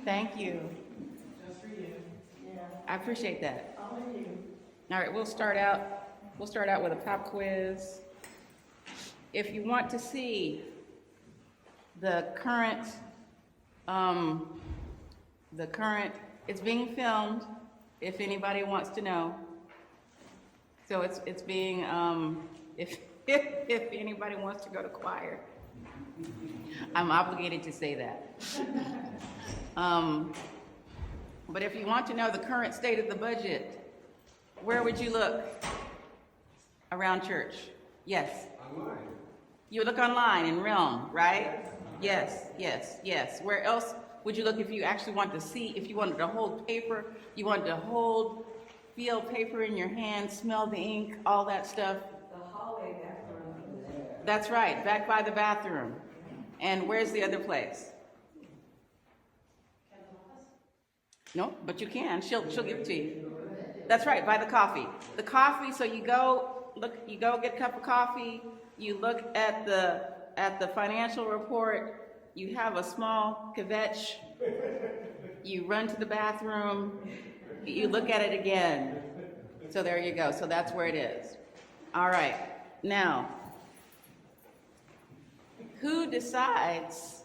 Thank you. Just for you. Yeah, I appreciate that. only you. All right, we'll start out with a pop quiz. If you want to see the current, it's being filmed, if anybody wants to know. So it's being, if anybody wants to go to choir, I'm obligated to say that. But if you want to know the current state of the budget, where would you look around church? Yes. Online. You would look online in Realm, right? Yes, yes, yes. Where else would you look if you actually wanted to see, if you wanted to hold paper, you wanted to feel paper in your hand, smell the ink, all that stuff? The hallway bathroom. That's right, back by the bathroom. And where's the other place? No, but you can. She'll give it to you. That's right, by the coffee. The coffee, so you go get a cup of coffee, you look at the financial report, you have a small kvetch, you run to the bathroom, you look at it again. So there you go. So that's where it is. All right. Now, who decides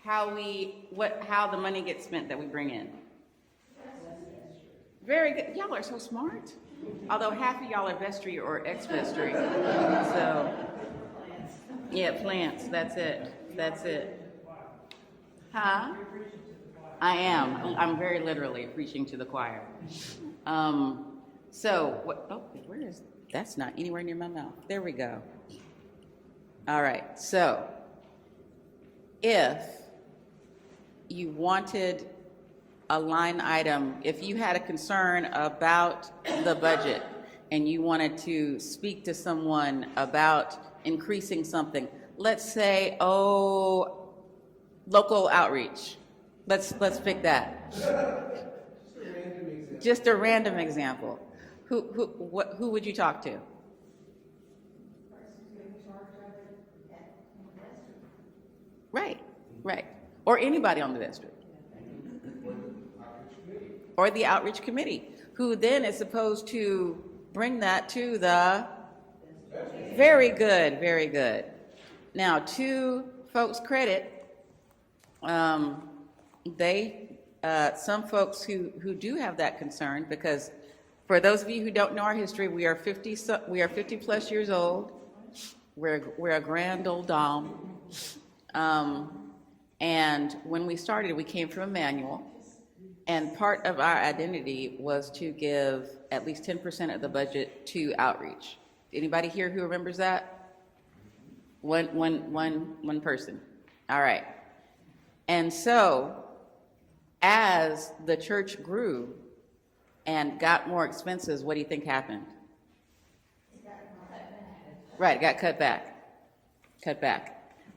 how the money gets spent that we bring in? Very good. Y'all are so smart. Although half of y'all are vestry or ex-vestry. So, yeah, plants. That's it. That's it. Huh? I am. I'm very literally preaching to the choir. So, what? Oh, where is? That's not anywhere near my mouth. There we go. All right. So, if you wanted a line item, if you had a concern about the budget and you wanted to speak to someone about increasing something, let's say, local outreach. Let's pick that. Just a random example. Who would you talk to? Right. Or anybody on the district. Or the outreach committee, who then is supposed to bring that to the, very good. Now, to folks' credit, some folks who do have that concern, because for those of you who don't know our history, we are 50 plus years old. We're a grand old dame. And when we started, we came from a manual. And part of our identity was to give at least 10% of the budget to outreach. Anybody here who remembers that? One person. All right. And so, as the church grew and got more expenses, what do you think happened? Right, it got cut back.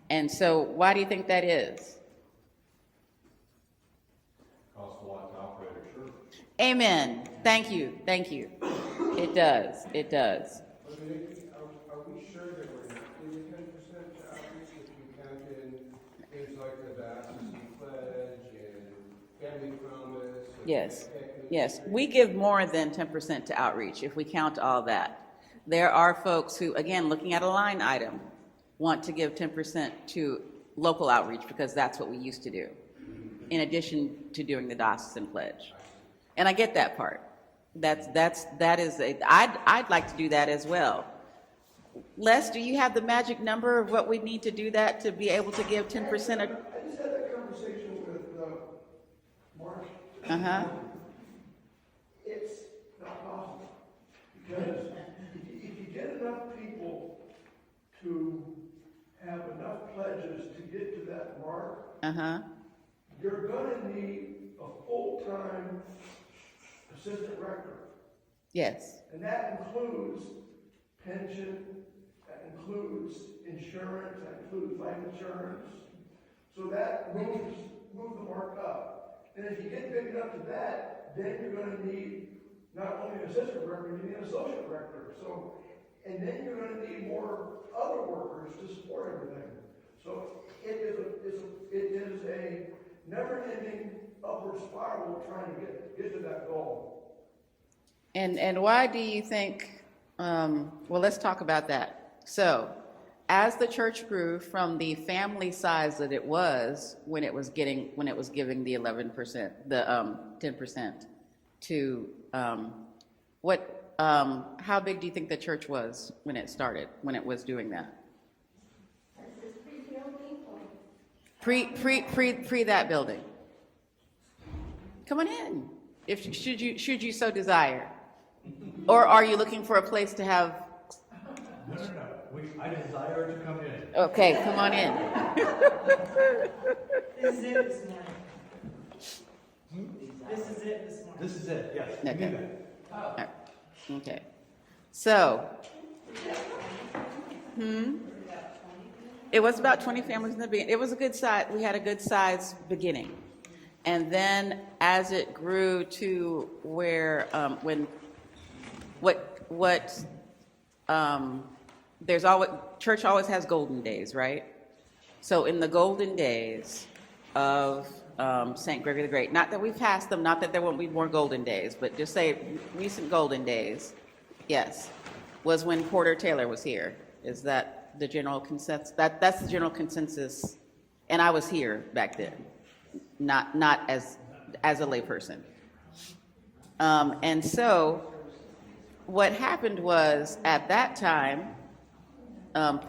And so, why do you think that is? Amen. Thank you. It does. I mean, are we sure that we're not giving 10% to outreach if we count in things like the diocesan pledge and family promise? Yes. We give more than 10% to outreach if we count all that. There are folks who, again, looking at a line item, want to give 10% to local outreach because that's what we used to do, in addition to doing the diocesan pledge. And I get that part. I'd like to do that as well. Les, do you have the magic number of what we need to do that to be able to give 10%? I just had that conversation with Mark. It's not possible, because if you get enough people to have enough pledges to get to that mark, you're going to need a full-time assistant rector. Yes. And that includes pension, that includes insurance, that includes life insurance. So that moves the mark up. And if you get big enough to that, then you're going to need not only an assistant rector, you need an associate rector. So, and then you're going to need more other workers to support everything. So it is a never-ending upward spiral trying to get to that goal. And why do you think, well, let's talk about that. So, as the church grew from the family size that it was when it was giving the 11%, the 10%, to how big do you think the church was when it started, when it was doing that? Pre that building. Come on in, should you so desire, or are you looking for a place to have? No. I desire to come in. Okay, come on in. This is it this morning. This is it this morning. This is it, yes. Okay. We knew that. All right. Okay. So, it was about 20 families in the beginning. It was a good size. We had a good size beginning, and then as it grew to where there's always, church always has golden days, right? So in the golden days of St. Gregory the Great, not that we've passed them, not that there won't be more golden days, but just say recent golden days, yes, was when Porter Taylor was here. Is that the general consensus? That's the general consensus, and I was here back then, not as a layperson. And so what happened was, at that time,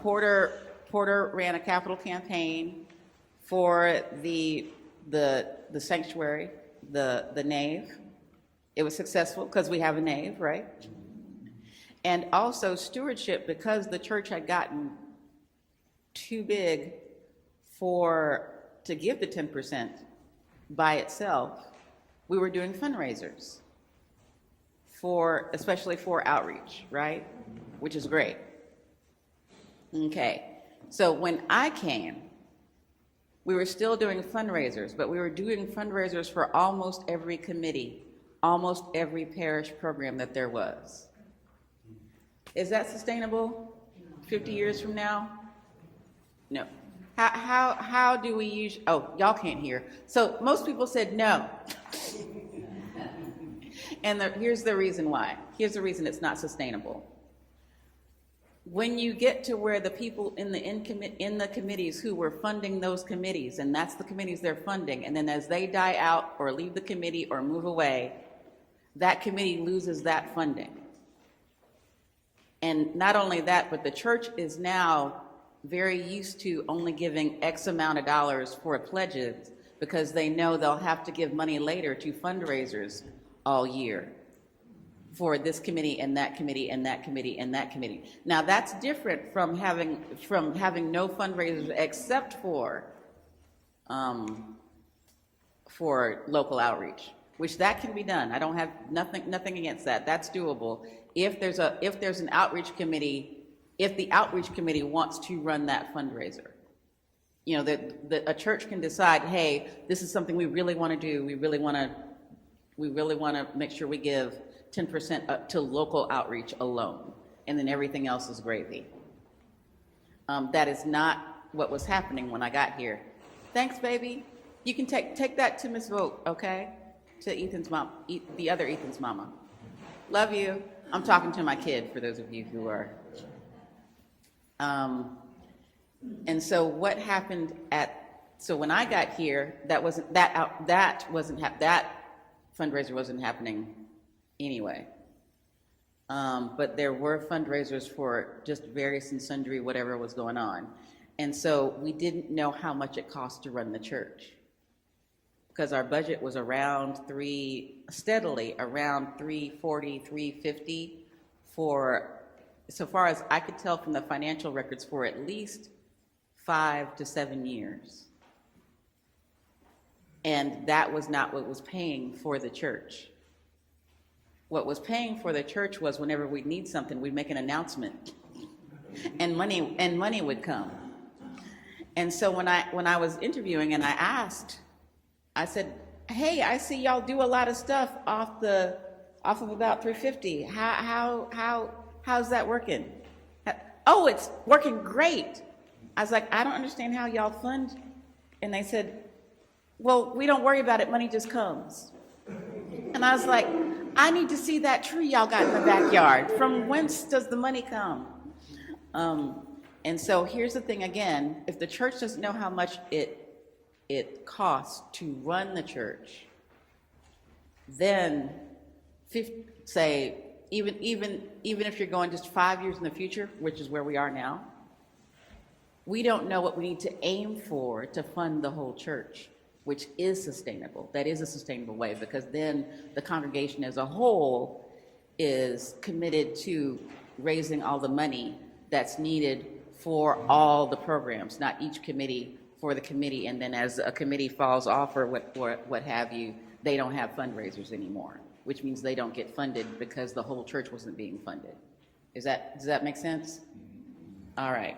Porter ran a capital campaign for the sanctuary, the nave. It was successful because we have a nave, right? And also stewardship, because the church had gotten too big to give the 10% by itself. We were doing fundraisers especially for outreach, right? Which is great. Okay, so when I came, we were still doing fundraisers, but we were doing fundraisers for almost every committee, almost every parish program that there was. Is that sustainable 50 years from now? No. How do we use, oh, y'all can't hear. So most people said no. And here's the reason why. Here's the reason it's not sustainable. When you get to where the people in the committees who were funding those committees, and that's the committees they're funding, and then as they die out or leave the committee or move away, that committee loses that funding. And not only that, but the church is now very used to only giving X amount of dollars for pledges, because they know they'll have to give money later to fundraisers all year for this committee and that committee and that committee and that committee. Now that's different from having no fundraisers except for local outreach, which that can be done. I don't have nothing against that. That's doable if there's an outreach committee, if the outreach committee wants to run that fundraiser. You know, that a church can decide, hey, this is something we really want to do. We really want to make sure we give 10% to local outreach alone, and then everything else is gravy. That is not what was happening when I got here. Thanks, baby. You can take that to Miss Vogt, okay? To Ethan's mom, the other Ethan's mama. Love you. I'm talking to my kid, for those of you who are. And so what happened so when I got here, that fundraiser wasn't happening anyway. But there were fundraisers for just various and sundry whatever was going on. And so we didn't know how much it cost to run the church, because our budget was steadily around $340, $350 for, so far as I could tell from the financial records, for at least 5 to 7 years. And that was not what was paying for the church. What was paying for the church was whenever we'd need something, we'd make an announcement, and money would come. And so when I was interviewing and I said, hey, I see y'all do a lot of stuff off of about 350. How's that working? Oh, it's working great. I was like, I don't understand how y'all fund. And they said, well, we don't worry about it, money just comes. And I was like, I need to see that tree y'all got in the backyard. From whence does the money come? And so here's the thing again, if the church doesn't know how much it costs to run the church, then say, even if you're going just 5 years in the future, which is where we are now, we don't know what we need to aim for to fund the whole church, which is sustainable. That is a sustainable way, because then the congregation as a whole is committed to raising all the money that's needed for all the programs, not each committee for the committee, and then as a committee falls off or what have you, they don't have fundraisers anymore, which means they don't get funded because the whole church wasn't being funded. Does that make sense? All right.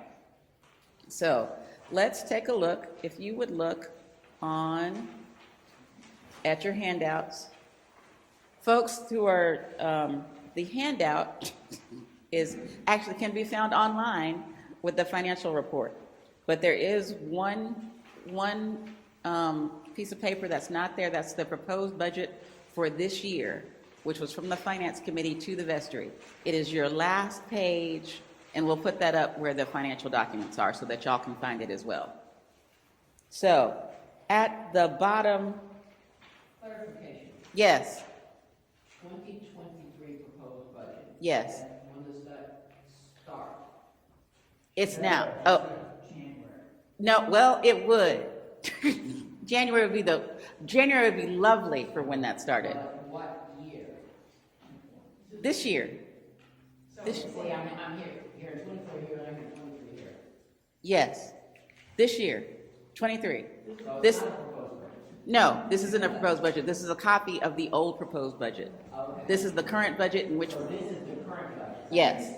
So let's take a look. If you would look at your handouts. Folks who are, the handout actually can be found online with the financial report. But there is one piece of paper that's not there. That's the proposed budget for this year, which was from the Finance Committee to the vestry. It is your last page, and we'll put that up where the financial documents are so that y'all can find it as well. So, at the bottom. Clarification. Yes. 2023 proposed budget. Yes. And when does that start? It's now. Oh. January. No, well, it would. January would be lovely for when that started. What year? This year. So, see, I'm here in 24 here, and I'm here in 23 here. Yes. This year. 23. So This. it's not a proposed budget. No, this isn't a proposed budget. This is a copy of the old proposed budget. Okay. This is the current budget in which. So this is the current budget. Yes.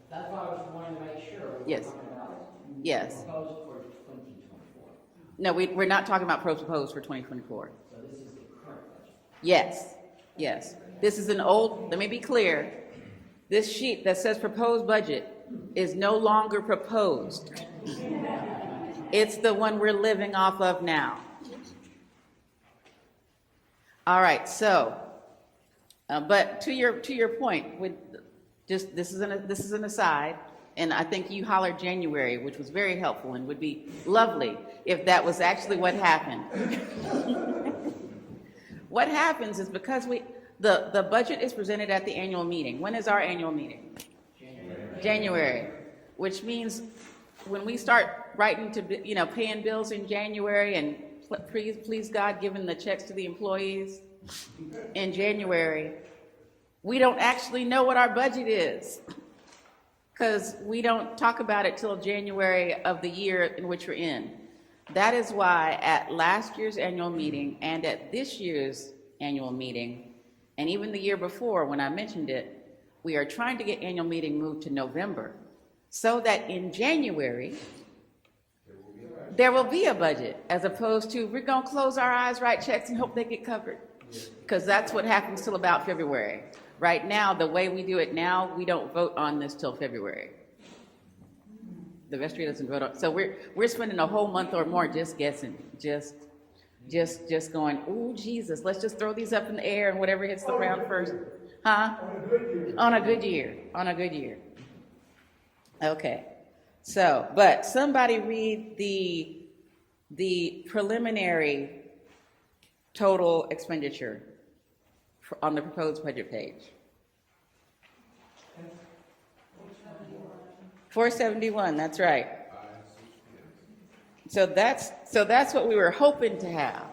That's why I was wanting to make sure we were Yes. talking about Yes. proposed for 2024. No, we're not talking about proposed for 2024. So this is the current budget. Yes, yes. This is an old, let me be clear. This sheet that says proposed budget is no longer proposed. It's the one we're living off of now. All right, so, but to your point, with just this is an aside, and I think you hollered January, which was very helpful and would be lovely if that was actually what happened. What happens is because the budget is presented at the annual meeting. When is our annual meeting? January, which means when we start writing to, paying bills in January and please God, giving the checks to the employees in January, we don't actually know what our budget is because we don't talk about it till January of the year in which we're in. That is why at last year's annual meeting and at this year's annual meeting, and even the year before when I mentioned it, we are trying to get annual meeting moved to November so that in January, there will be a budget, as opposed to we're going to close our eyes, write checks, and hope they get covered. Because that's what happens till about February. Right now, the way we do it now, we don't vote on this till February. The vestry doesn't vote on, so we're spending a whole month or more just guessing, just going, ooh, Jesus, let's just throw these up in the air and whatever hits the ground first. Huh? On a good year. Okay. So, but somebody read the preliminary total expenditure on the proposed budget page. 471, that's right. So that's what we were hoping to have.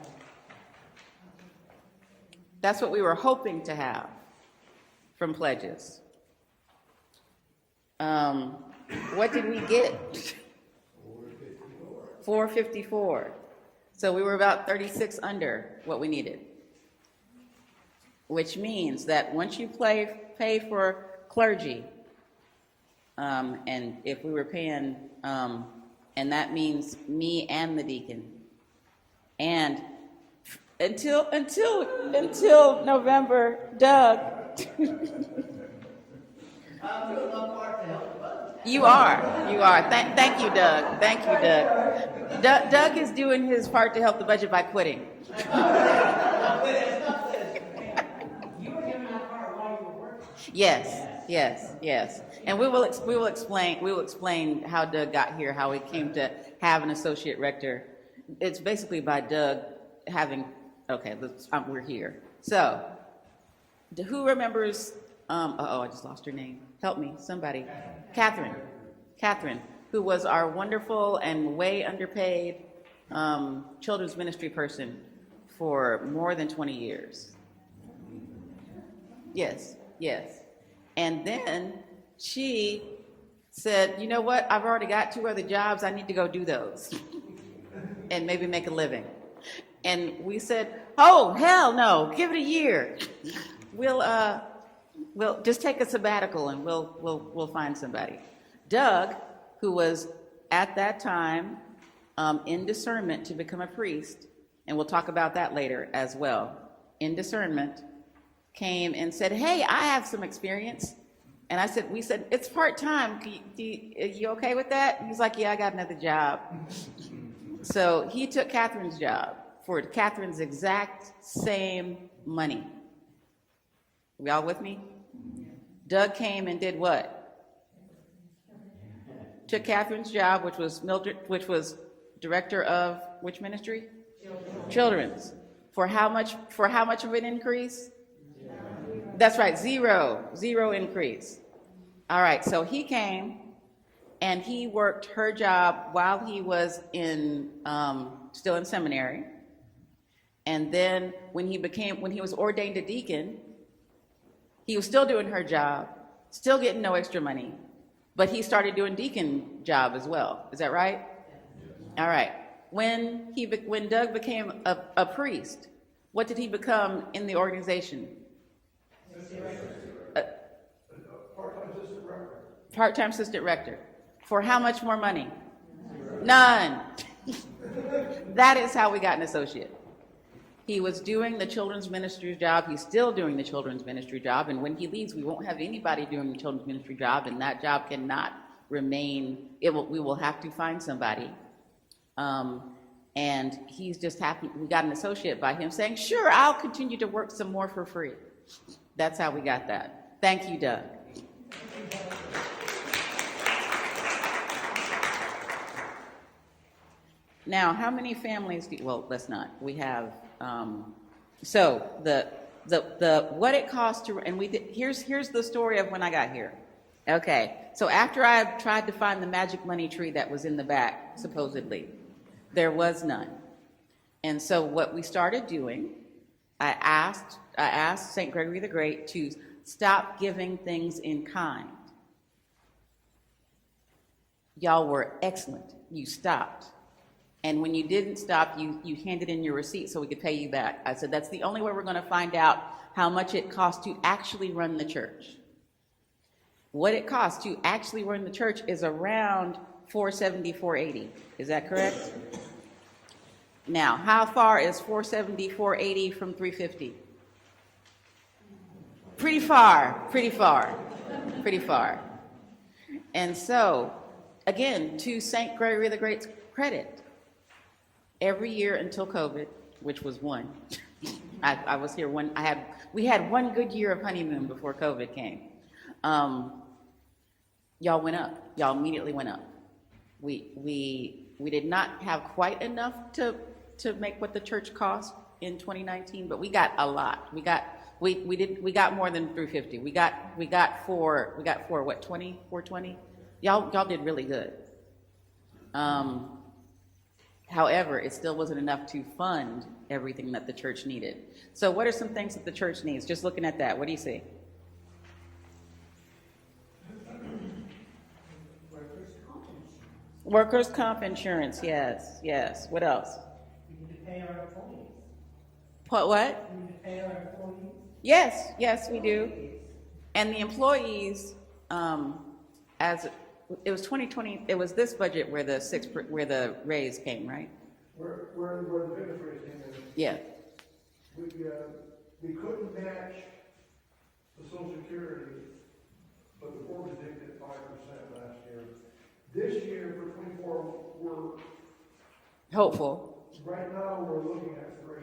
That's what we were hoping to have from pledges. What did we get? 454. So we were about 36 under what we needed. Which means that once you pay for clergy, and if we were paying, and that means me and the deacon, and until November, Doug. I'm doing my part to help the budget. You are. Thank you, Doug. Thank you, Doug. Doug is doing his part to help the budget by quitting. You were doing that part while you were working. Yes. And we will explain how Doug got here, how he came to have an associate rector. It's basically by Doug having, okay, we're here. So, who remembers, I just lost her name. Help me, somebody. Catherine, who was our wonderful and way underpaid children's ministry person for more than 20 years. Yes. And then she said, you know what, I've already got 2 other jobs, I need to go do those and maybe make a living. And we said, oh, hell no, give it a year. We'll just take a sabbatical and we'll find somebody. Doug, who was at that time in discernment to become a priest, and we'll talk about that later as well, in discernment, came and said, hey, I have some experience. And we said, it's part-time. Are you okay with that? He's like, yeah, I got another job. So he took Catherine's job for Catherine's exact same money. We all with me? Doug came and did what? Took Catherine's job, which was director of which ministry? Children's. For how much of an increase? That's right, zero increase. All right, so he came and he worked her job while he was still in seminary. And then when he was ordained a deacon, he was still doing her job, still getting no extra money, but he started doing deacon job as well. Is that right? All right. When Doug became a priest, what did he become in the organization? Part-time assistant rector. For how much more money? None. That is how we got an associate. He was doing the children's ministry job. He's still doing the children's ministry job. And when he leaves, we won't have anybody doing the children's ministry job, and that job cannot remain. We will have to find somebody. And he's just happy. We got an associate by him saying, sure, I'll continue to work some more for free. That's how we got that. Thank you, Doug. Now, how many families well, let's not. We have, so the what it costs to, and here's the story of when I got here. Okay, so after I tried to find the magic money tree that was in the back, supposedly, there was none. And so what we started doing, I asked St. Gregory the Great to stop giving things in kind. Y'all were excellent. You stopped. And when you didn't stop, you handed in your receipt so we could pay you back. I said, that's the only way we're going to find out how much it costs to actually run the church. What it costs to actually run the church is around $470, $480. Is that correct? Now, how far is $470, $480 from $350? Pretty far. And so, again, to St. Gregory the Great's credit, every year until COVID, which was one, I was here we had one good year of honeymoon before COVID came. Y'all went up. Y'all immediately went up. We did not have quite enough to make what the church cost in 2019, but we got a lot. We got more than 350. We got for what, 420? Y'all did really good. However, it still wasn't enough to fund everything that the church needed. So what are some things that the church needs? Just looking at that, what do you see? Workers' comp insurance, yes. What else? We need to pay our employees. What? We need to pay our employees. Yes, we do. And the employees, as it was 2020, it was this budget where the raise came, right? Where the biggest raise came in. Yeah. We couldn't match the Social Security, but the board did get 5% last year. This year for 24, Hopeful, right now, we're looking at 3.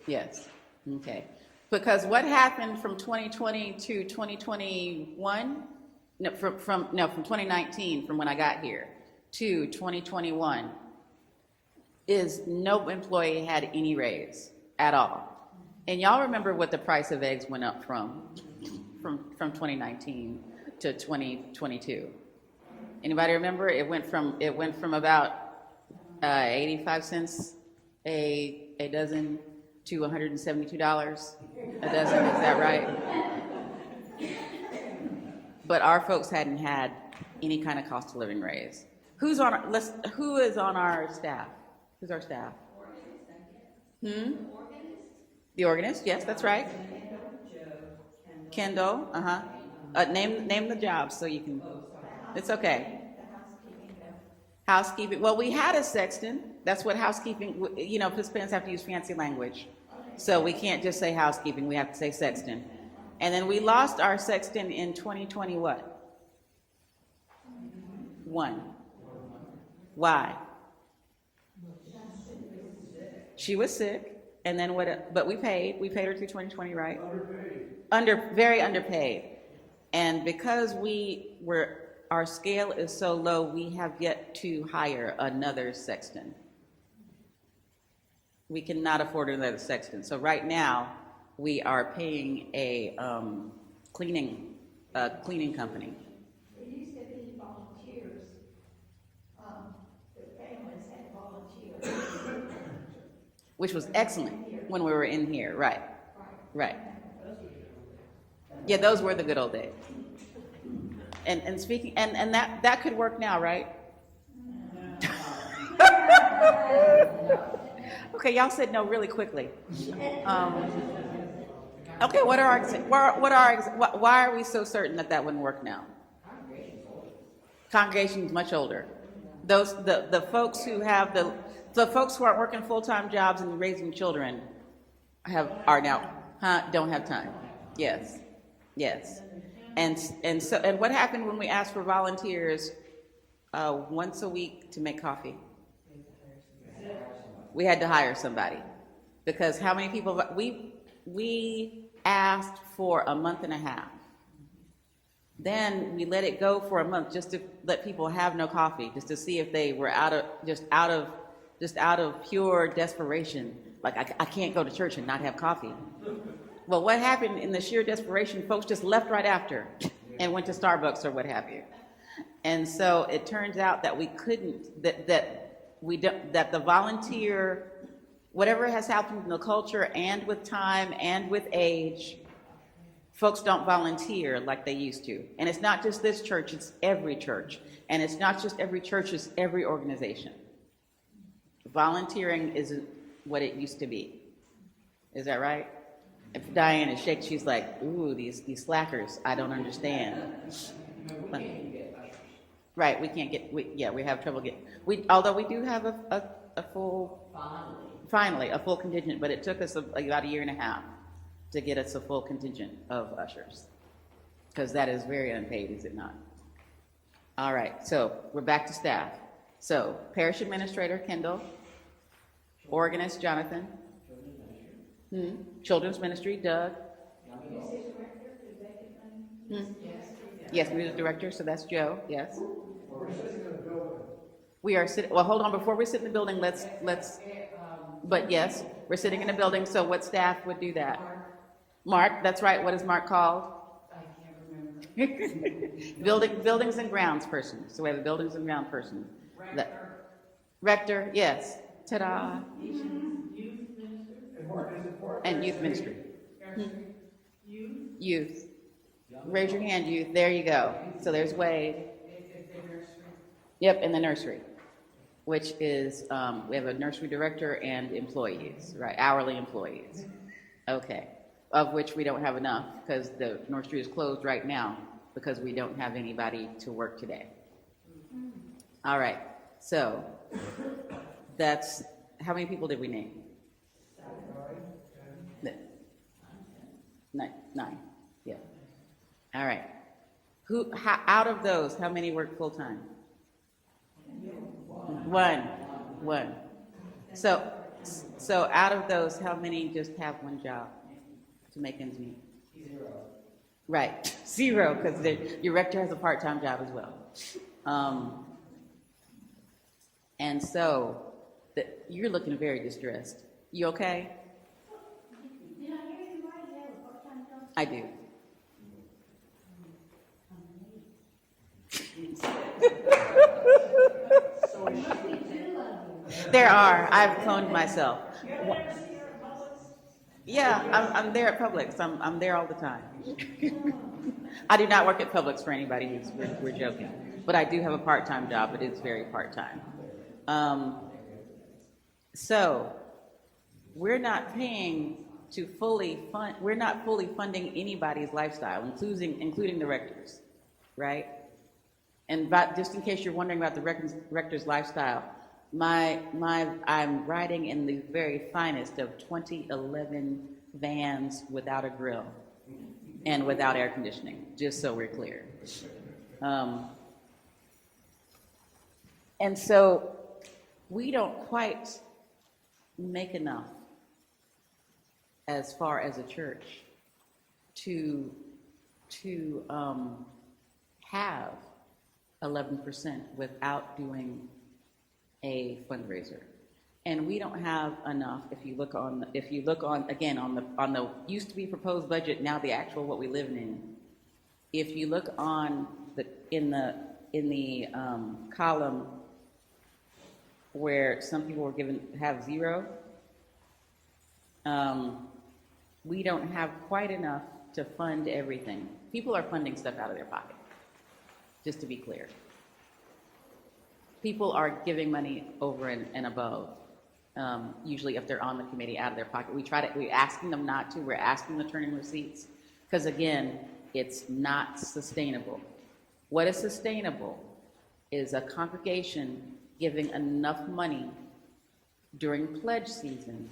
yes, okay. Because what happened from 2020 to 2021, no, from 2019, from when I got here, to 2021, is no employee had any raise at all. And y'all remember what the price of eggs went up from 2019 to 2022. Anybody remember? It went from about 85 cents a dozen to $172 a dozen. Is that right? But our folks hadn't had any kind of cost of living raise. Who is on our staff? Who's our staff? The organist, yes, that's right. Kendall, name the jobs so you can, it's okay. Housekeeping, well, we had a sexton. That's what housekeeping, Episcopalians have to use fancy language. So we can't just say housekeeping, we have to say sexton. And then we lost our sexton in 2020 what? 1. Why? She was sick, and then what, but we paid her through 2020, right? Very underpaid. And because our scale is so low, we have yet to hire another sexton. We cannot afford another sexton. So right now, we are paying a cleaning company. There used to be volunteers. The families had volunteers. Which was excellent when we were in here, right? Right. Yeah, those were the good old days. And speaking, and that could work now, right? Okay, y'all said no really quickly. Okay, why are we so certain that wouldn't work now? Congregation's much older. The folks who have the folks who are working full-time jobs and raising children are now don't have time. Yes. And what happened when we asked for volunteers once a week to make coffee? We had to hire somebody because how many people we asked for a month and a half. Then we let it go for a month just to let people have no coffee, just to see if they were out of pure desperation. Like I can't go to church and not have coffee. Well, what happened in the sheer desperation? Folks just left right after and went to Starbucks or what have you. And so it turns out that we couldn't. That the volunteer, whatever has happened in the culture and with time and with age, folks don't volunteer like they used to. And it's not just this church, it's every church. And it's not just every church, it's every organization. Volunteering isn't what it used to be. Is that right? If Diane is shaking, she's like, ooh, these slackers, I don't understand. Right, we can't get, we have trouble getting, although we do have a full, finally, a full contingent, but it took us about a year and a half to get us a full contingent of ushers. Because that is very unpaid, is it not? All right, so we're back to staff. So, parish administrator, Kendall. Organist, Jonathan. Children's ministry, Doug. Yes, music director, so that's Joe, yes. We're sitting in a building. We are sitting, well, hold on, before we sit in the building, but yes, we're sitting in a building, so what staff would do that? Mark, that's right, what is Mark called? I can't remember. Buildings and grounds person, so we have a buildings and ground person. Rector, yes, ta-da. And youth ministry. Youth. Raise your hand, youth, there you go. So there's Wade. Yep, in the nursery, which is, we have a nursery director and employees, right, hourly employees. Okay, of which we don't have enough because the nursery is closed right now because we don't have anybody to work today. All right, so that's, how many people did we name? 9, yeah. All right. Out of those, how many work full-time? One. So out of those, how many just have one job to make ends meet? Right, 0, because your rector has a part-time job as well. And so you're looking very distressed. You okay? Did I hear you right? You have a part-time job? I do. There are. I've cloned myself. Yeah, I'm there at Publix. I'm there all the time. I do not work at Publix for anybody who's, we're joking. But I do have a part-time job, but it's very part-time. So we're not paying to fully fund, we're not fully funding anybody's lifestyle, including the rectors, right? And just in case you're wondering about the rector's lifestyle, I'm riding in the very finest of 2011 vans without a grill and without air conditioning, just so we're clear. And so we don't quite make enough as far as a church to have 11% without doing a fundraiser. And we don't have enough. If you look on again on the used to be proposed budget, now the actual what we live in. If you look on in the column where some people were have 0, we don't have quite enough to fund everything. People are funding stuff out of their pocket, just to be clear. People are giving money over and above, usually if they're on the committee, out of their pocket. We're asking them not to, we're asking them to turn in receipts, because again, it's not sustainable. What is sustainable is a congregation giving enough money during pledge season,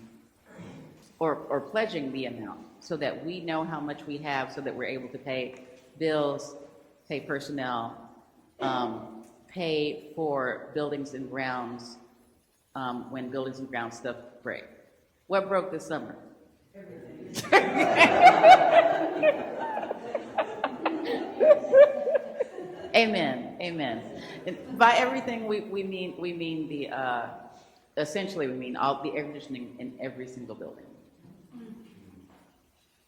or pledging the amount, so that we know how much we have, so that we're able to pay bills, pay personnel, pay for buildings and grounds when buildings and grounds stuff break. What broke this summer? Amen. Amen. And by everything we mean the essentially we mean all the air conditioning in every single building,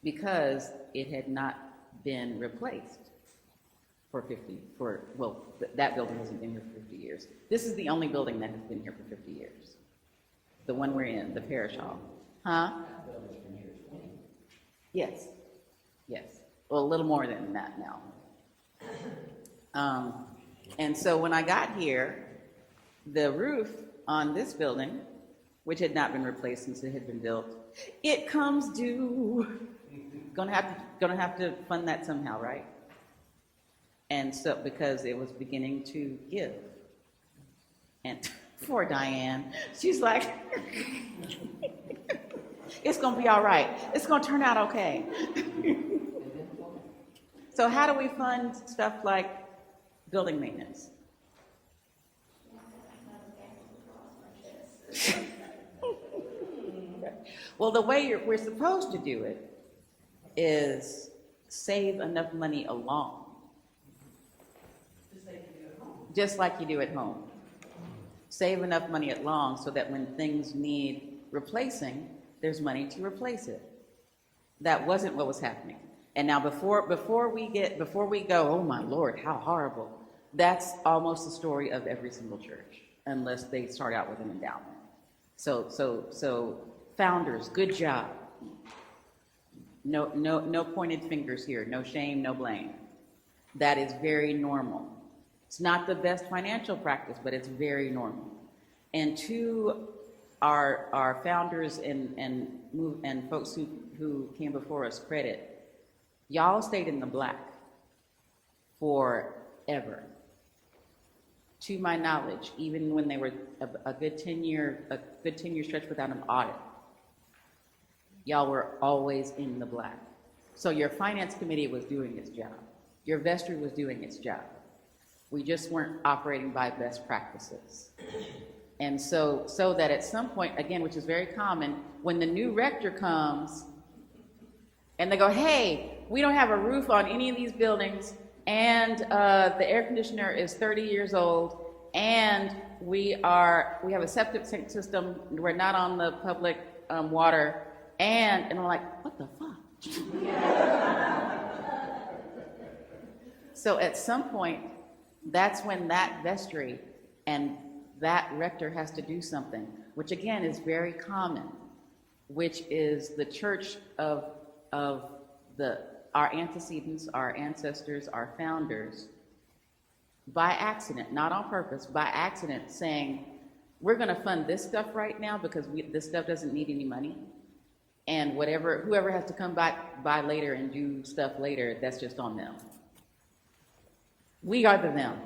because it had not been replaced that building hasn't been here for 50 years. This is the only building that has been here for 50 years. The one we're in, the parish hall. Huh? Yes. Yes. Well, a little more than that now. And so when I got here, the roof on this building, which had not been replaced since it had been built, it comes due. Gonna have to fund that somehow, right? And so, because it was beginning to give. And poor Diane, she's like, it's gonna be all right. It's gonna turn out okay. So how do we fund stuff like building maintenance? Well, the way we're supposed to do it is save enough money along. Just like you do at home. Save enough money along so that when things need replacing, there's money to replace it. That wasn't what was happening. And now before we go, oh my Lord, how horrible. That's almost the story of every single church, unless they start out with an endowment. So founders, good job. No pointed fingers here, no shame, no blame. That is very normal. It's not the best financial practice, but it's very normal. And to our founders and folks who came before us, credit, y'all stayed in the black forever. To my knowledge, even when they were a good 10-year stretch without an audit, y'all were always in the black. So your finance committee was doing its job. Your vestry was doing its job. We just weren't operating by best practices. And so that at some point, again, which is very common, when the new rector comes and they go, hey, we don't have a roof on any of these buildings, and the air conditioner is 30 years old, and we have a septic system, we're not on the public water, and I'm like, what the fuck? So at some point, that's when that vestry and that rector has to do something, which again is very common, which is the church of our antecedents, our ancestors, our founders, by accident, not on purpose, by accident, saying, we're going to fund this stuff right now because this stuff doesn't need any money, and whoever has to come by later and do stuff later, that's just on them. We are the them.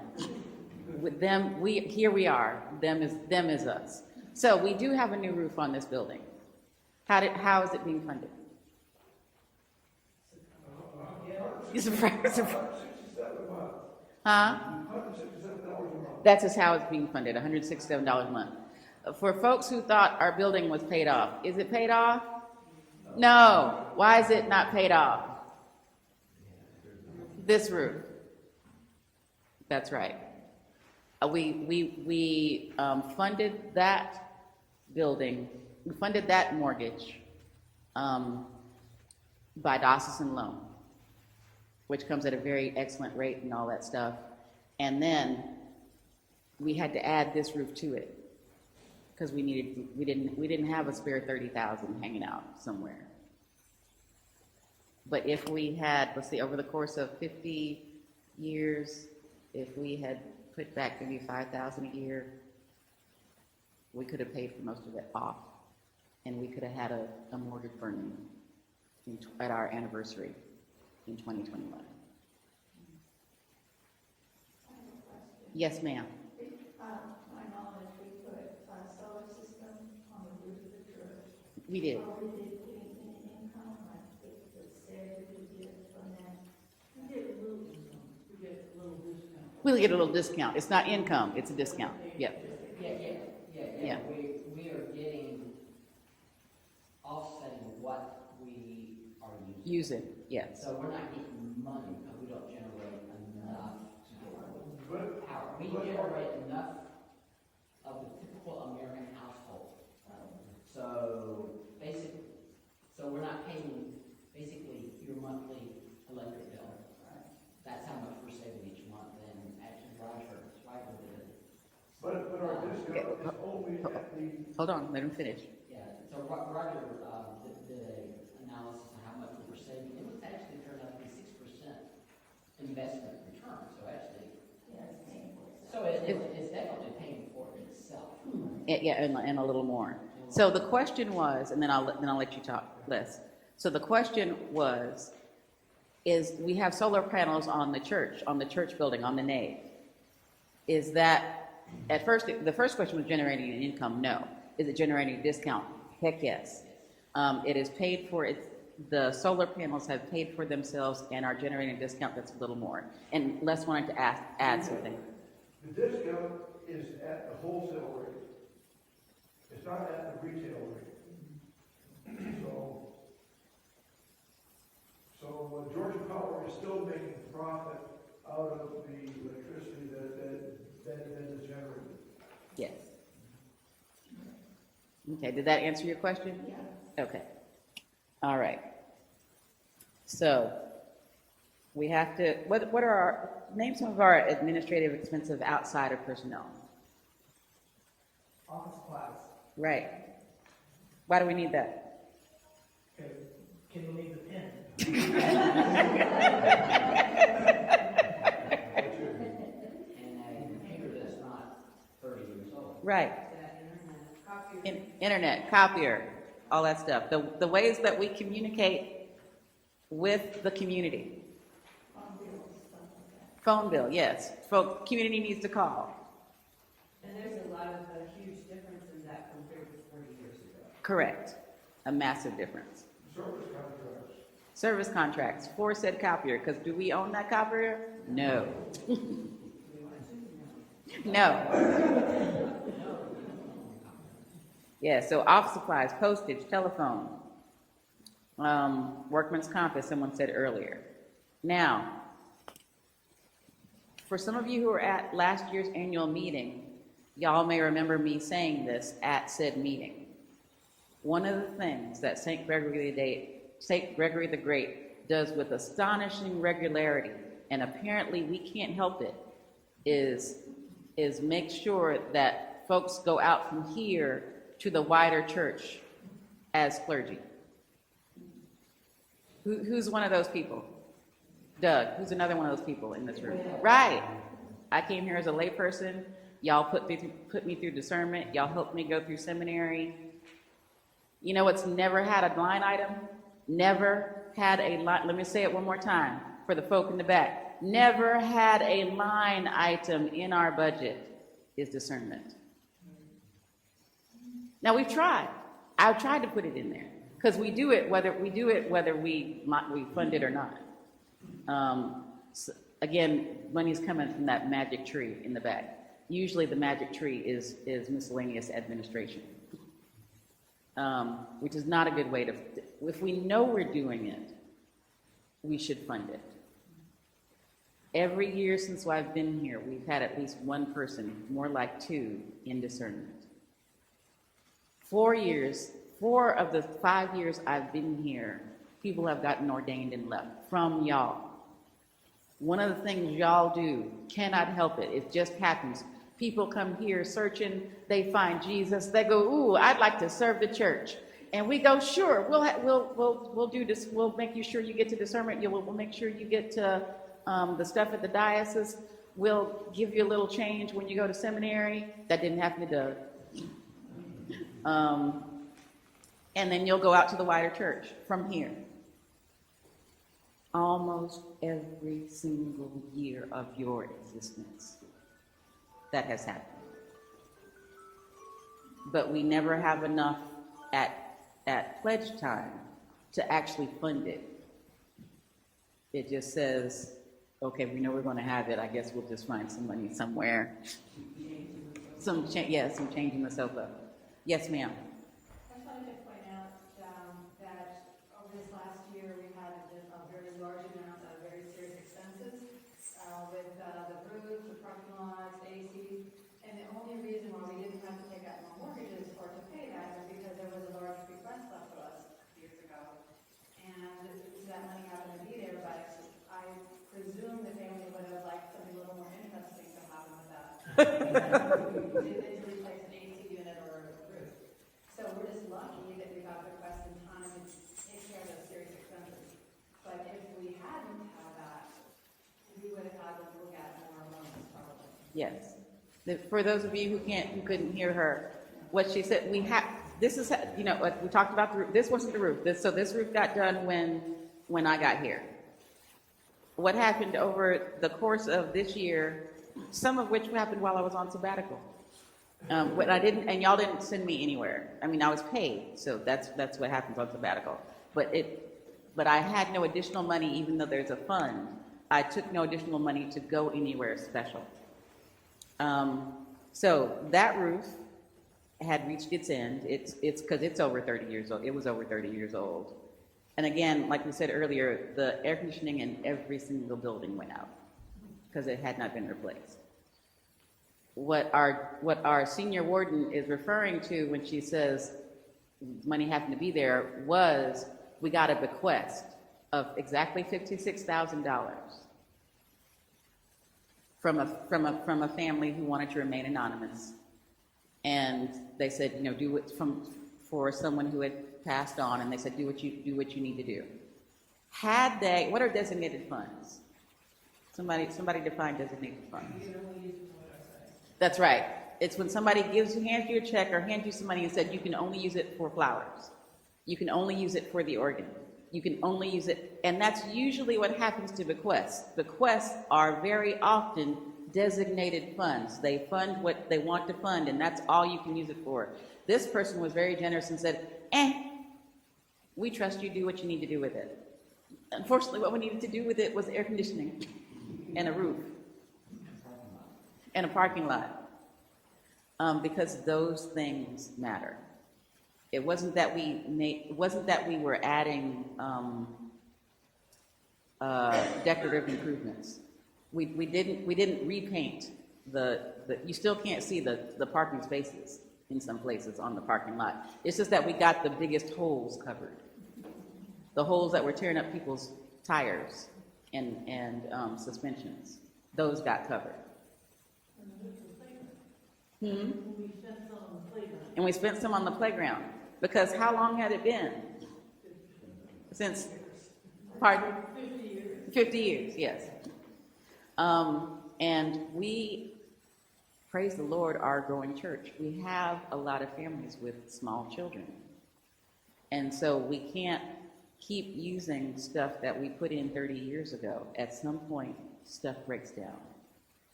With them, here we are. Them is us. So we do have a new roof on this building. How is it being funded? Huh? That's just how it's being funded, $167 a month. For folks who thought our building was paid off, is it paid off? No. Why is it not paid off? This roof. That's right. We funded that building, we funded that mortgage by diocesan loan, which comes at a very excellent rate and all that stuff. And then we had to add this roof to it because we didn't have a spare 30,000 hanging out somewhere. But if we had, let's see, over the course of 50 years, if we had put back maybe 5,000 a year, we could have paid for most of it off, and we could have had a mortgage burning at our anniversary in 2021. Yes, ma'am. My knowledge, we put a solar system on the roof of the church. We did. Or we did put in income, like the stairs we did from that. We did a little income. We get a little discount. We'll get a little discount. It's not income, it's a discount. Yep. Yeah. We are getting offsetting what we are using. Use it, yes. So we're not getting money because we don't generate enough to get power. We generate enough of the typical American household. So we're not paying basically your monthly electric bill. That's how much we're saving each month. And actually, Roger did it. But our discount is only at the, Hold on, let him finish. Yeah, so Roger did an analysis of how much we were saving. It was actually turned out to be 6% investment return. So actually, Yeah, it's paying for itself. so it's definitely paying for itself. Yeah, and a little more. So the question was, and then I'll let you talk, Les. So the question is we have solar panels on the church building, on the nave. Is that, at first, the first question was generating an income? No. Is it generating a discount? Heck yes. It is paid for, the solar panels have paid for themselves and are generating a discount that's a little more. And Les wanted to add something. the discount is at the wholesale rate. It's not at the retail rate. So Georgia Power is still making profit out of the electricity that is generated. Yes. Okay, did that answer your question? Yeah. Okay. All right. So, we have to, what are name some of our administrative expenses outside of personnel? Office supplies. Right. Why do we need that? Okay, can you leave the pen? And a computer that's not 30 years old. Right. Internet, copier, all that stuff. The ways that we communicate with the community. Phone bills, stuff like that. Phone bill, yes. Community needs to call. And there's a lot of huge difference in that compared to 40 years ago. Correct. A massive difference. Service contracts. Service contracts for said copier, because do we own that copier? No. No. Yeah, so office supplies, postage, telephone, workman's comp, as someone said earlier. Now, for some of you who were at last year's annual meeting, y'all may remember me saying this at said meeting. One of the things that St. Gregory the Great does with astonishing regularity, and apparently we can't help it, is make sure that folks go out from here to the wider church as clergy. Who's one of those people? Doug, who's another one of those people in this room? Right. I came here as a layperson. Y'all put me through discernment. Y'all helped me go through seminary. You know what's never had a line item? Never had a line. Let me say it one more time for the folk in the back. Never had a line item in our budget is discernment. Now we've tried. I've tried to put it in there because we do it whether we fund it or not. So again, money's coming from that magic tree in the back. Usually the magic tree is miscellaneous administration, which is not a good way to, if we know we're doing it, we should fund it. Every year since I've been here, we've had at least one person, more like two, in discernment. 4 of the 5 years I've been here, people have gotten ordained and left from y'all. One of the things y'all do, cannot help it, it just happens. People come here searching, they find Jesus, they go, ooh, I'd like to serve the church. And we go, sure, we'll do this, we'll make you sure you get to discernment, we'll make sure you get to the stuff at the diocese, we'll give you a little change when you go to seminary. That didn't happen to Doug. And then you'll go out to the wider church from here. Almost every single year of your existence, that has happened. But we never have enough at pledge time to actually fund it. It just says, okay, we know we're going to have it. I guess we'll just find some money somewhere. Some change in the sofa. Yes, ma'am. I just wanted to point out that over this last year, we had a very large amount of very serious expenses with the roof, the parking lots, AC. And the only reason why we didn't have to take out more mortgages or to pay that was because there was a large bequest left to us years ago. And that money happened to be there, but I presume the family would have liked something a little more interesting to happen with that. To replace an AC unit or a roof. So we're just lucky that we got the request in time to take care of those serious expenses. But if we hadn't had that, we would have had to look at more loans probably. Yes. For those of you who couldn't hear her, what she said, we talked about the roof. This wasn't the roof. This roof got done when I got here. What happened over the course of this year, some of which happened while I was on sabbatical. But I didn't, and y'all didn't send me anywhere. I mean, I was paid, so that's what happens on sabbatical. But I had no additional money, even though there's a fund. I took no additional money to go anywhere special. So that roof had reached its end. It's because it's over 30 years old. It was over 30 years old. And again, like we said earlier, the air conditioning in every single building went out because it had not been replaced. What our senior warden is referring to when she says money happened to be there was we got a bequest of exactly $56,000 from a family who wanted to remain anonymous, and they said, do it for someone who had passed on, and they said, do what you need to do. What are designated funds? Somebody define designated funds. That's right. It's when somebody hands you a check or hands you some money and said you can only use it for flowers. You can only use it for the organ. You can only use it, and that's usually what happens to bequests. Bequests are very often designated funds. They fund what they want to fund, and that's all you can use it for. This person was very generous and said, we trust you, do what you need to do with it. Unfortunately, what we needed to do with it was air conditioning and a roof and a parking lot, because those things matter. It wasn't that it wasn't that we were adding, decorative improvements. We didn't repaint you still can't see the parking spaces in some places on the parking lot. It's just that we got the biggest holes covered. The holes that were tearing up people's tires and suspensions, those got covered. And we spent some on the playground, because how long had it been? Since, pardon? 50 years. 50 years, yes. And we, praise the Lord, are a growing church. We have a lot of families with small children. And so we can't keep using stuff that we put in 30 years ago. At some point, stuff breaks down.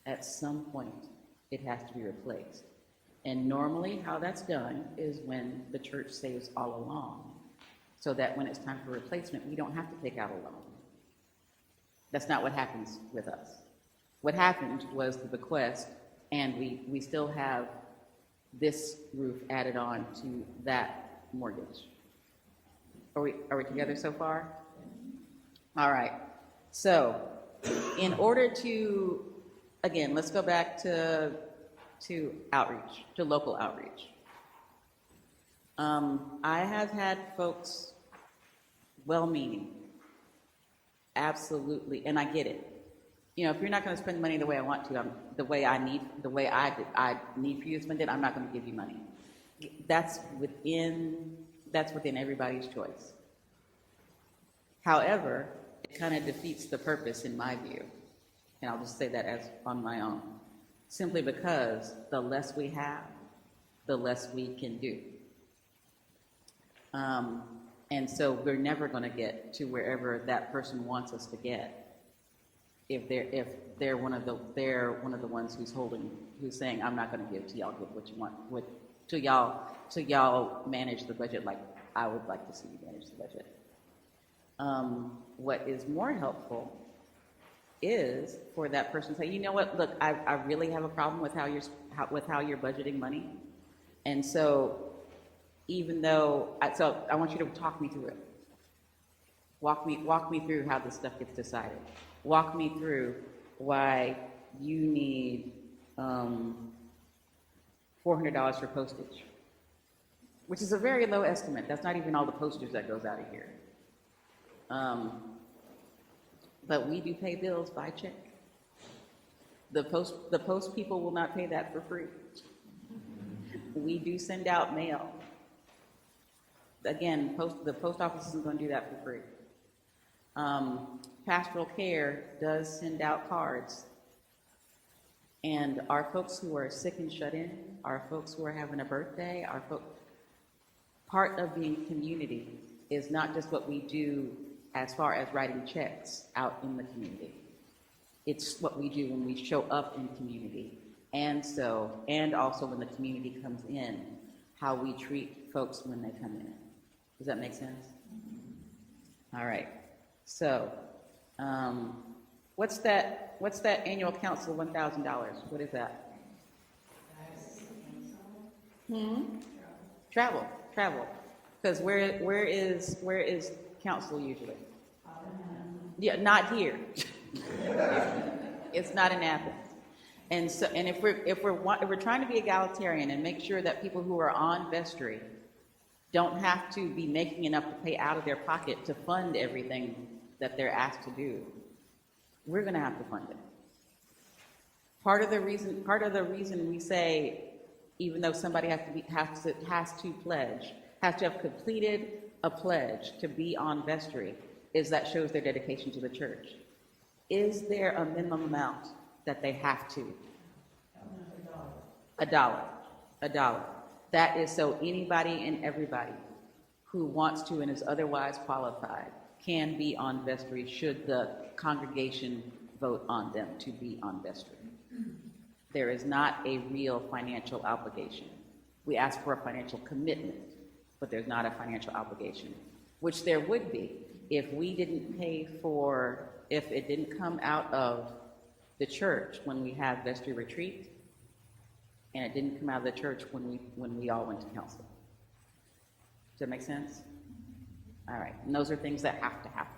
At some point, it has to be replaced. And normally how that's done is when the church saves all along, so that when it's time for replacement, we don't have to take out a loan. That's not what happens with us. What happened was the bequest, and we still have this roof added on to that mortgage. Are we together so far? All right. So, in order to, again, let's go back to outreach, to local outreach. I have had folks, well-meaning, absolutely, and I get it. You know, if you're not going to spend money the way I want to, the way I need for you to spend it, I'm not going to give you money. That's within everybody's choice. However, it kind of defeats the purpose in my view, and I'll just say that as on my own. Simply because the less we have, the less we can do. And so we're never going to get to wherever that person wants us to get if they're one of the ones who's saying, I'm not going to give till y'all get what you want, till y'all manage the budget like I would like to see you manage the budget. What is more helpful is for that person to say, you know what, look, I really have a problem with how you're budgeting money. And so even though, I want you to talk me through it. Walk me through how this stuff gets decided. Walk me through why you need $400 for postage, which is a very low estimate. That's not even all the postage that goes out of here. But we do pay bills by check. The post people will not pay that for free. We do send out mail. Again, the post office isn't going to do that for free. Pastoral care does send out cards. And our folks who are sick and shut in, our folks who are having a birthday, part of being community is not just what we do as far as writing checks out in the community. It's what we do when we show up in community. And also when the community comes in, how we treat folks when they come in. Does that make sense? All right. So, what's that annual council $1,000? What is that? Travel. Because where is council usually? Yeah, not here. It's not in Athens. And so, and if we're trying to be egalitarian and make sure that people who are on vestry don't have to be making enough to pay out of their pocket to fund everything that they're asked to do, we're going to have to fund it. Part of the reason we say, even though somebody has to have completed a pledge to be on vestry, is that shows their dedication to the church. Is there a minimum amount that they have to? $1. That is so anybody and everybody who wants to and is otherwise qualified can be on vestry should the congregation vote on them to be on vestry. There is not a real financial obligation. We ask for a financial commitment, but there's not a financial obligation, which there would be if we didn't if it didn't come out of the church when we have vestry retreat, and it didn't come out of the church when we all went to council. Does that make sense? All right, and those are things that have to happen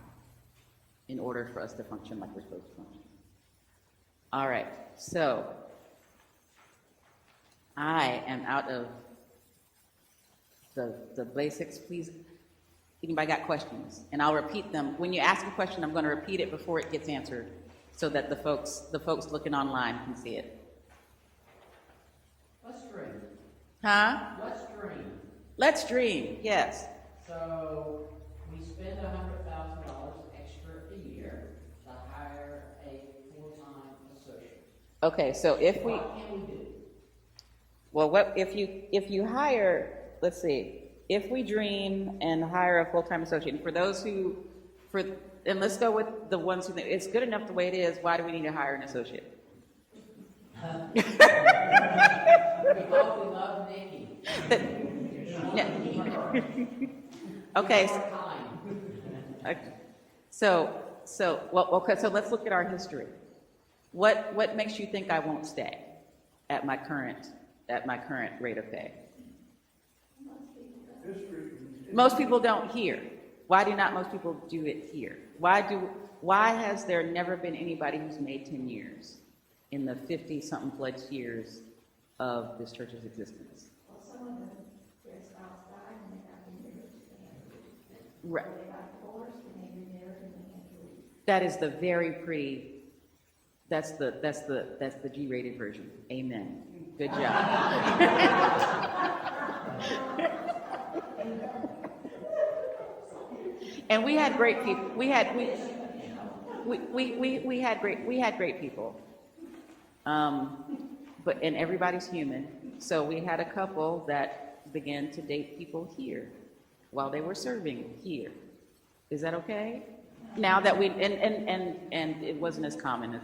in order for us to function like we're supposed to function. All right, so I am out of the basics. Please, anybody got questions? And I'll repeat them. When you ask a question, I'm going to repeat it before it gets answered so that the folks looking online can see it. Let's dream. Huh? Let's dream. Let's dream, yes. So we spend $100,000 extra a year to hire a full-time associate. Okay, so if we, What can we do? well, what, if you hire, let's see, if we dream and hire a full-time associate, and for those who, and let's go with the ones who think it's good enough the way it is, why do we need to hire an associate? Because we love Nikki. Okay, Time. so well, okay, so let's look at our history. What makes you think I won't stay at my current rate of pay? Most people don't here. Why do not most people do it here? Why has there never been anybody who's made 10 years in the 50-something plus years of this church's existence? Well, some of them, their spouse died and they got remarried, they had to leave. Right. Or they got divorced and they remarried and they had to leave. That That is the very pretty, that's the G-rated version. Amen. Good job. And we had great people. We had great people. And everybody's human. So we had a couple that began to date people here while they were serving here. Is that okay? Now that and it wasn't as common as,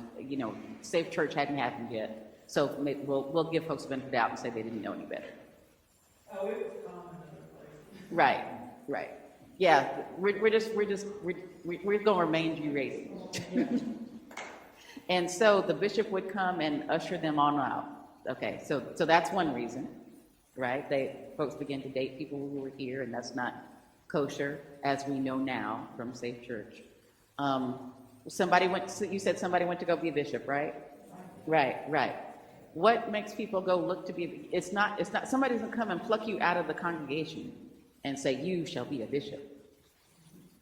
Safe Church hadn't happened yet. So we'll give folks the benefit of the doubt and say they didn't know any better. Oh, it was common in other places. Right. Yeah, we're going to remain G-rated. And so the bishop would come and usher them on out. Okay, so that's one reason, right? Folks began to date people who were here, and that's not kosher, as we know now from Safe Church. You said somebody went to go be a bishop, right? Right. What makes people go look to be? It's not. Somebody doesn't come and pluck you out of the congregation and say you shall be a bishop.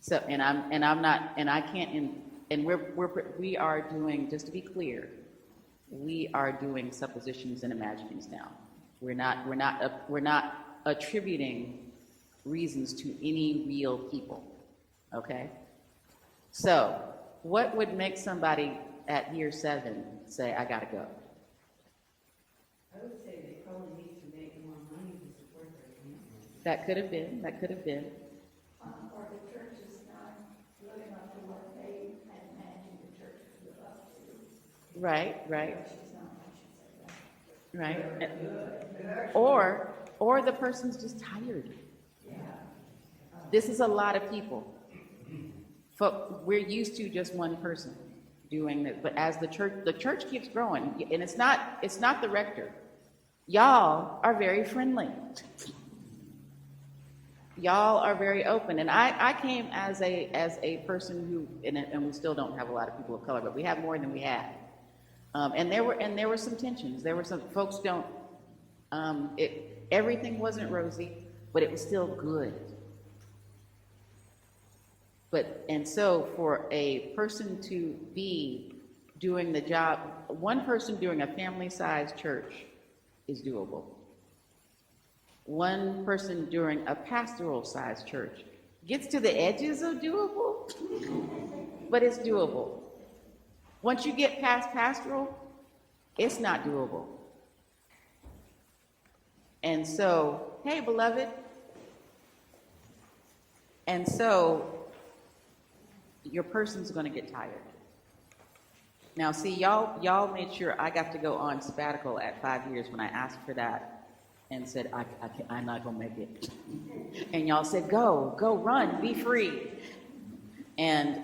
So, and I'm not, and I can't. And we are doing, just to be clear, we are doing suppositions and imaginings now. We're not attributing reasons to any real people. Okay. So, what would make somebody at year 7 say, I gotta go? I would say they probably need to make more money to support their family. That could have been. Or the church is not good enough to what they had imagined the church could live up to. Right. She's not, I should say that. Right. Or the person's just tired. This is a lot of people. We're used to just one person doing it, but as the church keeps growing, and it's not the rector. Y'all are very friendly. Y'all are very open, and I came as a person who, and we still don't have a lot of people of color, but we have more than we had. And there were some tensions. There were some folks everything wasn't rosy, but it was still good. And so for a person to be doing the job, one person doing a family-sized church is doable. One person doing a pastoral-sized church gets to the edges of doable, but it's doable. Once you get past pastoral, it's not doable. And so, hey, beloved. And so, your person's going to get tired. Now, see, y'all made sure I got to go on sabbatical at 5 years when I asked for that and said, I'm not going to make it. And y'all said, go, run, be free. And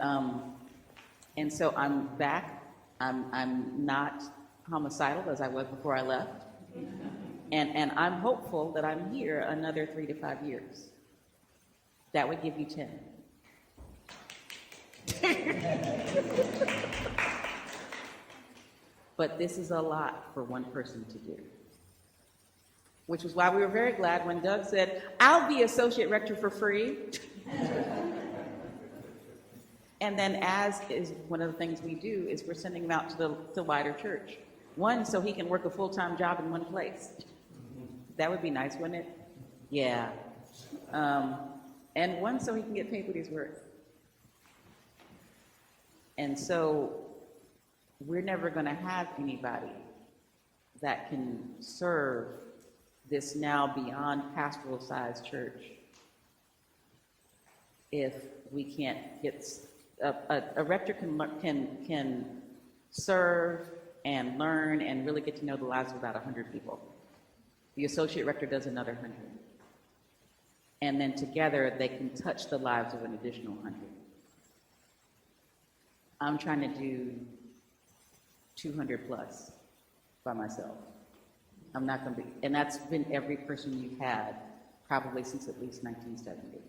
so I'm back. I'm not homicidal as I was before I left. And I'm hopeful that I'm here another 3 to 5 years. That would give you 10. But this is a lot for one person to do. Which is why we were very glad when Doug said, I'll be associate rector for free. And then, as is one of the things we do, is we're sending him out to the wider church. One, so he can work a full-time job in one place. That would be nice, wouldn't it? Yeah. And one, so he can get paid what he's worth. And so we're never going to have anybody that can serve this now beyond pastoral sized church if we can't get a rector can serve and learn and really get to know the lives of about 100 people. The associate rector does another 100. And then together they can touch the lives of an additional 100. I'm trying to do 200 plus by myself. I'm not going to be, and that's been every person you've had probably since at least 1970.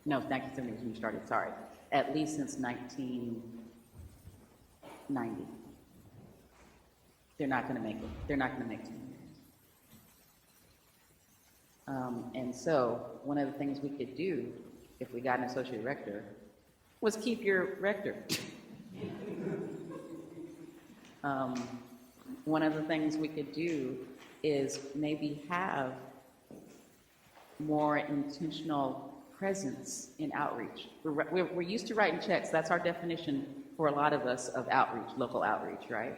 No, 1970 was when you started, sorry. At least since 1990. They're not going to make it. They're not going to make 10 years. And so one of the things we could do if we got an associate rector was keep your rector. One of the things we could do is maybe have more intentional presence in outreach. We're used to writing checks. That's our definition for a lot of us of outreach, local outreach, right?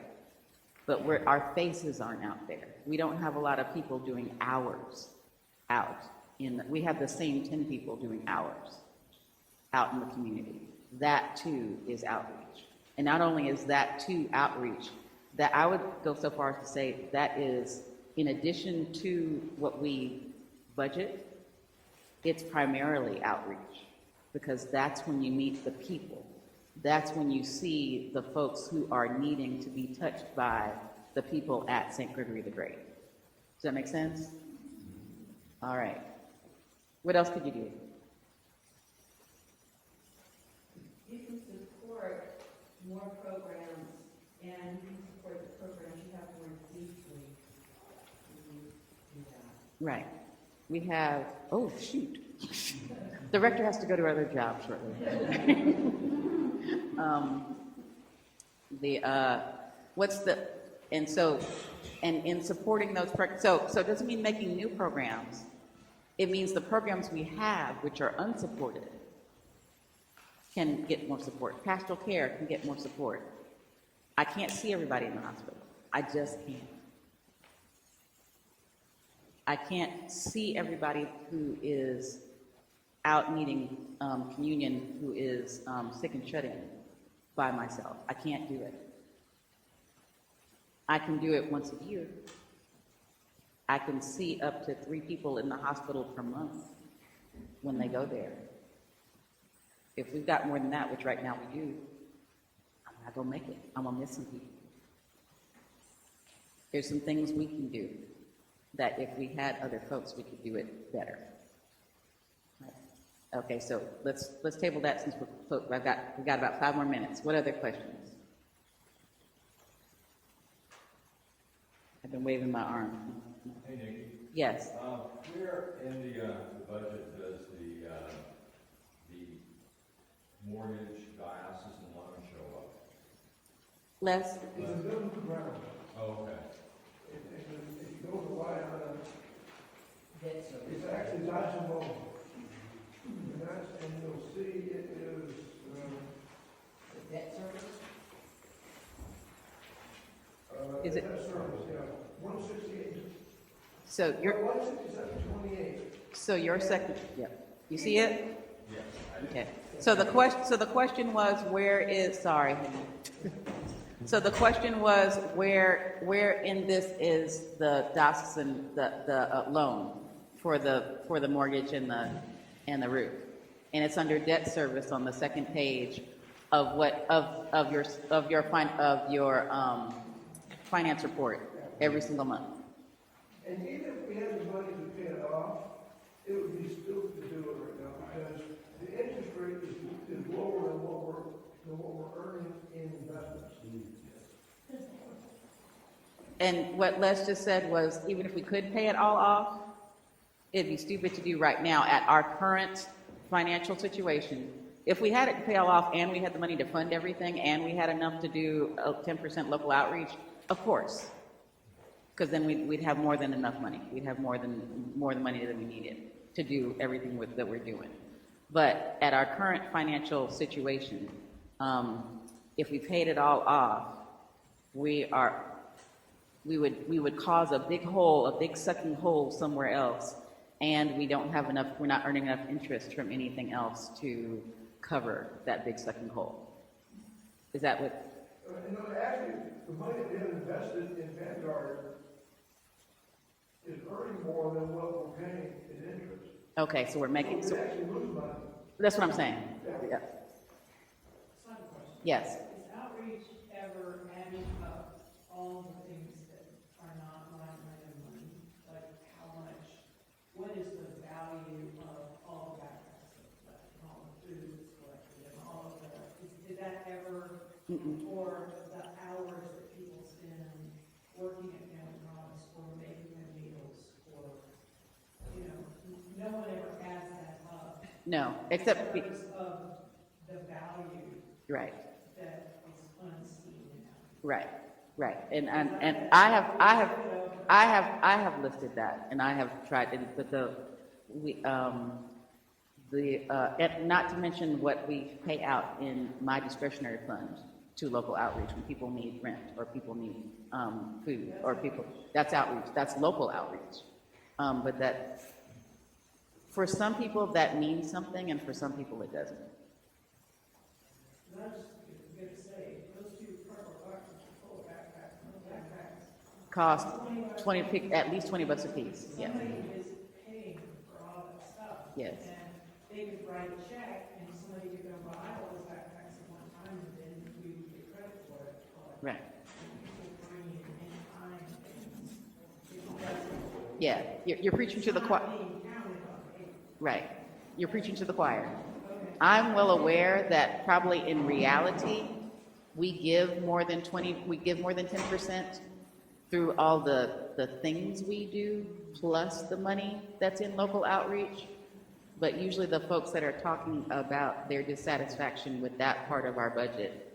But our faces aren't out there. We don't have a lot of people doing hours out. We have the same 10 people doing hours out in the community. That too is outreach. And not only is that too outreach, that I would go so far as to say that is, in addition to what we budget, it's primarily outreach, because that's when you meet the people. That's when you see the folks who are needing to be touched by the people at St. Gregory the Great. Does that make sense? All right. What else could you do? You can support more programs, and you can support the programs you have more deeply. Do that. Right. We have, oh, shoot. The rector has to go to her other job shortly. And in supporting those, so it doesn't mean making new programs. It means the programs we have, which are unsupported, can get more support. Pastoral care can get more support. I can't see everybody in the hospital. I just can't. I can't see everybody who is out needing communion, who is sick and shut in by myself. I can't do it. I can do it once a year. I can see up to 3 people in the hospital per month when they go there. If we've got more than that, which right now we do, I'm not going to make it. I'm going to miss some people. There's some things we can do that if we had other folks, we could do it better. Right. Okay, so let's table that since we've got about 5 more minutes. What other questions? I've been waving my arm. Hey, Nikki. Yes. Where in the budget does the mortgage diocesan loan show up? Les? It's a middle ground. Oh, okay. If you go to why Debt service. it's actually Dodge loan. And you'll see it is, Debt service? Is it- debt service, yeah, 168. So your 167.28. so your second, yeah. You see it? Yes, I did. Okay. So the question was, where is, sorry. So the question was, where in this is the diocesan, the loan for the mortgage and the roof? And it's under debt service on the second page of your finance report every single month. And even if we had the money to pay it off, it would be stupid to do it right now And what Les just said was, even if we could pay it all off, it'd be stupid to do right now at our current financial situation. If we had it to pay all off and we had the money to fund everything and we had enough to do a 10% local outreach, of course. Because then we'd have more than enough money. We'd have more than money than we needed to do everything that we're doing. But at our current financial situation, if we paid it all off, we would cause a big hole, a big sucking hole somewhere else, and we're not earning enough interest from anything else to cover that big sucking hole. Is that what? Actually, the money that we have invested in Vanguard is earning more than what we're paying in interest. Okay, so we're making, So we actually lose money. that's what I'm saying. Yeah. Second question. Yes. Is outreach ever adding up all the things that are not line item money? Like how much, what is the value of all the backpacks that and all the food that's collected and all of that? Did that ever, or the hours that people spend working at Family Promise or making their meals or, no one ever adds that up. No, except, Because of the value right. that is unseen now. Right, and I have listed that, and I have tried, but and not to mention what we pay out in my discretionary fund to local outreach when people need rent, or people need, food, or that's outreach, that's local outreach. But that, for some people, that means something, and for some people, it doesn't. And I just gonna say, those two purple boxes are full of backpacks, no backpacks. Cost at least $20 a piece, yeah. Somebody is paying for all that stuff. Yes. And they could write a check, and somebody could go buy all those backpacks at one time, and then we would get credit for it. But Right, people bring in time things. It doesn't- yeah, you're preaching to the choir. It's not being counted on paper. Right. You're preaching to the choir. Okay. I'm well aware that probably in reality, we give more than 10% through all the things we do, plus the money that's in local outreach. But usually the folks that are talking about their dissatisfaction with that part of our budget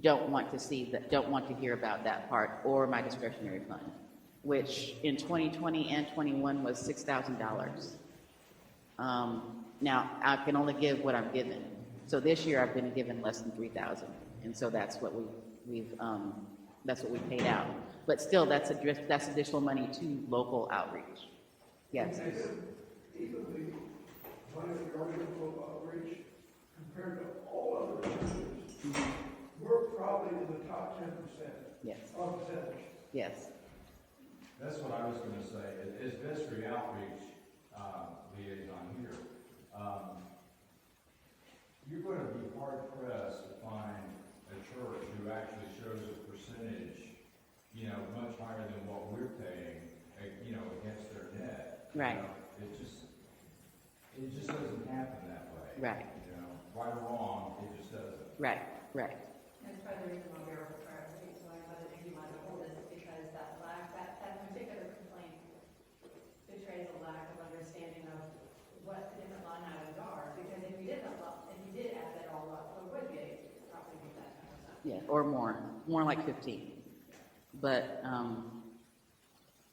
don't want to hear about that part or my discretionary fund, which in 2020 and 21 was $6,000. Now, I can only give what I'm given. So this year I've been given less than 3,000, and so that's what we paid out. But still, that's additional money to local outreach. Yes. Even the money that we already have for outreach, compared to all other churches, we're probably in the top 10%. Yes. Of percentage. Yes. That's what I was gonna say, is vestry outreach, liaison here. You're gonna be hard pressed to find a church who actually shows a percentage, much higher than what we're paying, against their net. Right. It just doesn't happen that way. Right. Right or wrong, it just doesn't. Right. That's part of the reason why we are required, why I wanted to want to hold this, because that particular complaint betrays a lack of understanding of what the different line items are, because if you did add that all up, it would probably be that kind of stuff. Yeah, or more like 15. But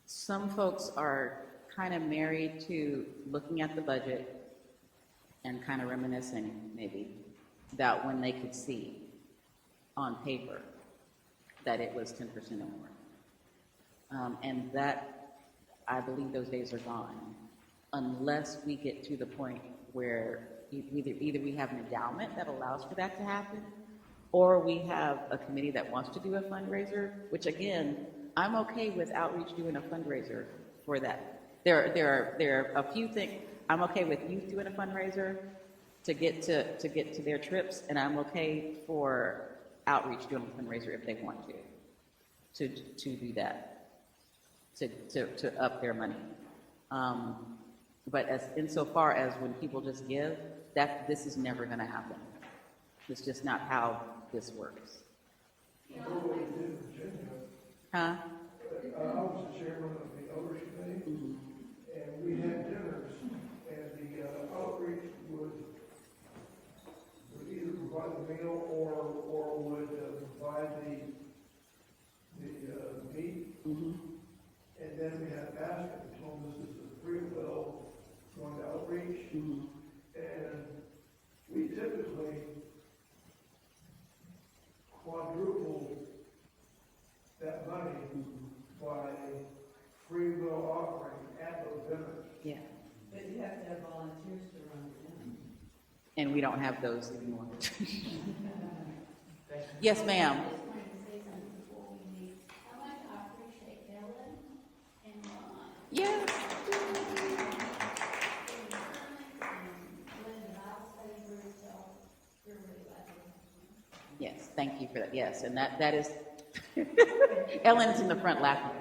some folks are kind of married to looking at the budget and kind of reminiscing, maybe, about when they could see on paper that it was 10% or more. And that, I believe those days are gone, unless we get to the point where either we have an endowment that allows for that to happen, or we have a committee that wants to do a fundraiser, which again, I'm okay with outreach doing a fundraiser for that. There are a few things. I'm okay with youth doing a fundraiser to get to their trips, and I'm okay for outreach doing a fundraiser if they want to do that, to up their money. But insofar as when people just give, this is never going to happen. It's just not how this works. Remember what we did in Virginia? Huh? I was the chairman of the elders committee, and we had dinners, and the outreach would either provide the meal or would provide the meat. And then we had a basket that told us this is a free will going to outreach. And we typically quadruple that money by free will offering at those dinners. Yeah. But you have to have volunteers to run the dinner. And we don't have those anymore. Yes, ma'am. I just wanted to say something before we leave. How much I appreciate Ellen and Ron. Yes. Yes, thank you for that. Yes, and that is, Ellen's in the front laughing.